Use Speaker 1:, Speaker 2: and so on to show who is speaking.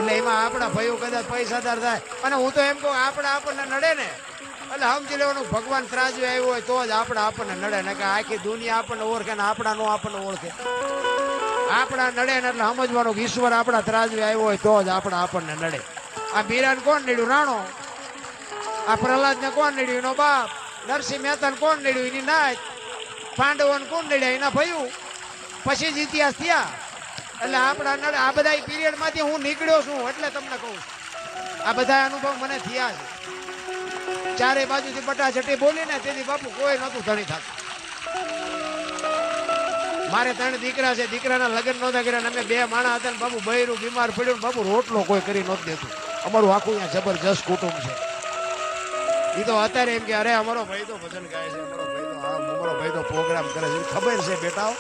Speaker 1: એટલે એમાં આપણા ભાઈઓ કદાચ પૈસાદાર થાય અને હું તો એમ કહું આપણે આપણને નડે ને એટલે સમજી લેવાનું ભગવાન ત્રાજવે આવ્યો હોય તો જ આપણને નડે ને કે આખી દુનિયા આપણને ઓળખે ને આપણા નો આપણને ઓળખે આપણા નડે ને એટલે સમજવાનું કે ઈશ્વર આપણા ત્રાજવે આવ્યો હોય તો જ આપણને નડે આ બીરાને કોણ નડ્યું રાણો આ પ્રહલાદને કોણ નડ્યું એનો બાપ નરસિંહ મહેતાને કોણ નડ્યું એની નાચ પાંડવોને કોણ નડ્યા એના ભયું પછી જ ઇતિહાસ થયા એટલે આપણા નડે આ બધા પીરિયડ માંથી હું નીકળ્યો છું એટલે તમને કહું આ બધા અનુભવ મને થયા છે ચારે બાજુથી બટાછટી બોલી ને તેથી બાપુ કોઈ નતું ધણી થતું મારે 3 દીકરા છે દીકરાના લગ્ન નહોતા કર્યા અમે 2 માણા હતા ને બાપુ બૈરું બીમાર પડ્યું ને બાપુ રોટલો કોઈ કરી નહોતું દેતું અમારું આખું અહીંયા જબરજસ્ત કુટુંબ છે એ તો અત્યારે એમ કે અરે અમારો ભાઈ તો ભજન ગાય છે અમારો ભાઈ તો પ્રોગ્રામ કરે છે ખબર છે બેટાઓ